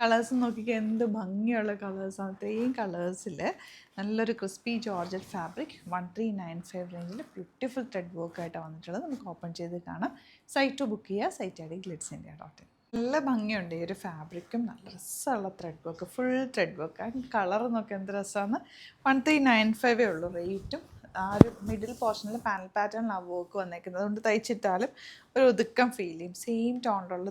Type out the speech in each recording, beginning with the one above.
Colours നോക്കിക്കുക എന്ത് ഭംഗിയുള്ള കളേഴ്സാണ്. ഇത്രയും കളേഴ്സിൽ നല്ലൊരു ക്രിസ്പി ജോർജറ്റ് ഫാബ്രിക് 1395 റേഞ്ചിൽ ബ്യൂട്ടിഫുൾ ത്രെഡ് വർക്കായിട്ടാണ് വന്നിട്ടുള്ളത്. നമുക്ക് ഓപ്പൺ ചെയ്ത് കാണാം. സൈറ്റ് ബുക്ക് ചെയ്യുക. Site I D glitzindia.in. നല്ല ഭംഗിയുണ്ട് ഈ ഒരു ഫാബ്രിക്കും. നല്ല രസമുള്ള thread work, full thread work. ആ കളർ നോക്കി എന്ത് രസമാണ്. 1395 ഉള്ളൂ റേറ്റും. ആ ഒരു മിഡിൽ പോർഷനിൽ പാനൽ പാറ്റേണിൽ ആ വർക്ക് വന്നേക്കുന്നത് കൊണ്ട് തയ്ച്ചിട്ടാലും ഒരു ഒതുക്കം ഫീൽ ചെയ്യും. സെയിം ടോണിലുള്ള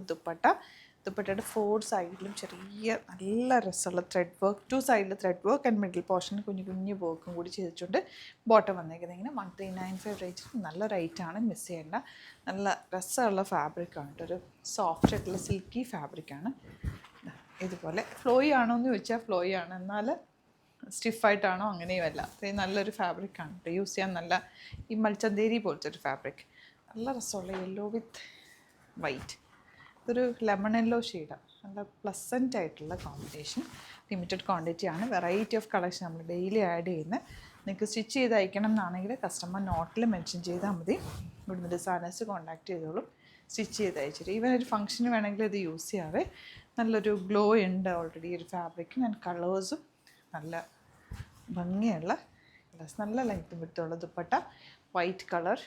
ദുപ്പട്ടയുടെ 4 സൈഡിലും ചെറിയ നല്ല രസമുള്ള ത്രെഡ് വർക്ക്, 2 സൈഡിൽ ത്രെഡ് വർക്ക് ആൻഡ് മിഡിൽ പോർഷനിൽ കുഞ്ഞു വർക്കും കൂടി ചെയ്തിട്ടുണ്ട്. ബോട്ടം വന്നേക്കുന്നത് ഇങ്ങനെ 1395 റേറ്റിൽ നല്ല റേറ്റാണ്, മിസ് ചെയ്യേണ്ട. നല്ല രസമുള്ള ഫാബ്രിക്കാണ്, ഒരു സോഫ്റ്റ് ആയിട്ടുള്ള സിൽക്കി ഫാബ്രിക്കാണ്. ഇതുപോലെ ഫ്ലോയി ആണോ എന്ന് ചോദിച്ചാൽ ഫ്ലോയി ആണ്, എന്നാൽ സ്റ്റിഫായിട്ടാണോ അങ്ങനെയുമല്ല. അത്രയും നല്ലൊരു ഫാബ്രിക്കാണ് കേട്ടോ. യൂസ് ചെയ്യാൻ നല്ല ഈ മൽച്ചന്തേരി പോലത്തെ ഒരു ഫാബ്രിക്. നല്ല രസമുള്ള യെല്ലോ വിത്ത് വൈറ്റ്. ഇതൊരു ലെമൺ യെല്ലോ ഷെയ്ഡാണ്. നല്ല പ്ലസൻ്റ് ആയിട്ടുള്ള കോമ്പിനേഷൻ. ലിമിറ്റഡ് ക്വാണ്ടിറ്റി ആണ്. വെറൈറ്റി ഓഫ് കളക്ഷൻ നമ്മൾ ഡെയിലി ആഡ് ചെയ്യുന്നത്. നിങ്ങൾക്ക് സ്റ്റിച്ച് ചെയ്ത് അയക്കണം എന്നാണെങ്കിൽ കസ്റ്റമർ നോട്ടിൽ മെൻഷൻ ചെയ്താൽ മതി. ഇവിടുന്ന് ഡിസൈനേഴ്സ് കോൺടാക്ട് ചെയ്തോളും, സ്റ്റിച്ച് ചെയ്ത് അയച്ചിട്ട്. ഈവൻ ഒരു ഫംഗ്ഷന് വേണമെങ്കിൽ ഇത് യൂസ് ചെയ്യാവേ. നല്ലൊരു ഗ്ലോ ഉണ്ട് ഓൾറെഡി ഒരു ഫാബ്രിക്കിന്. ആൻഡ് കളേഴ്സും നല്ല ഭംഗിയുള്ള കളേഴ്സ്. നല്ല ലെങ്ത്തും വിട്ടുള്ള ദുപ്പട്ട, വൈറ്റ് കളർ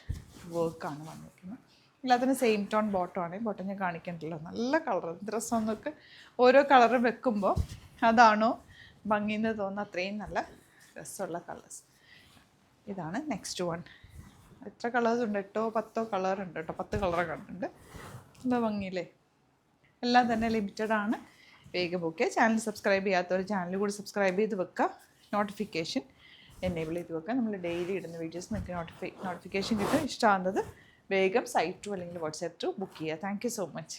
വർക്കാണ് വന്നിരിക്കുന്നത്. എല്ലാത്തിനും സെയിം ടോൺ ബോട്ടമാണ്. ബോട്ടം ഞാൻ കാണിക്കണ്ടല്ലോ. നല്ല കളർ, രസം നോക്ക്. ഓരോ കളറും വെക്കുമ്പോൾ അതാണോ ഭംഗിയെന്ന് തോന്നുന്ന അത്രയും നല്ല രസമുള്ള കളേഴ്സ്. ഇതാണ് നെക്സ്റ്റ് വൺ. എത്ര കളേഴ്സ് ഉണ്ട്? 8-10 കളർ ഉണ്ട് കേട്ടോ. 10 കളർ കണ്ടിട്ടുണ്ട്. എന്താ ഭംഗിയില്ലേ. എല്ലാം തന്നെ ലിമിറ്റഡ് ആണ്. വേഗം ബുക്ക്. ചാനൽ സബ്സ്ക്രൈബ് ചെയ്യാത്തവർ ചാനൽ കൂടി സബ്സ്ക്രൈബ് ചെയ്ത് വെക്കുക. നോട്ടിഫിക്കേഷൻ എനേബിൾ ചെയ്ത് വെക്കുക. നമ്മൾ ഡെയിലി ഇടുന്ന വീഡിയോസ് നിങ്ങൾക്ക് നോട്ടിഫിക്കേഷൻ കിട്ടും. ഇഷ്ടമാകുന്നത് വേഗം സൈറ്റ് ടു അല്ലെങ്കിൽ വാട്സാപ്പ് ടു ബുക്ക് ചെയ്യുക. Thank you so much.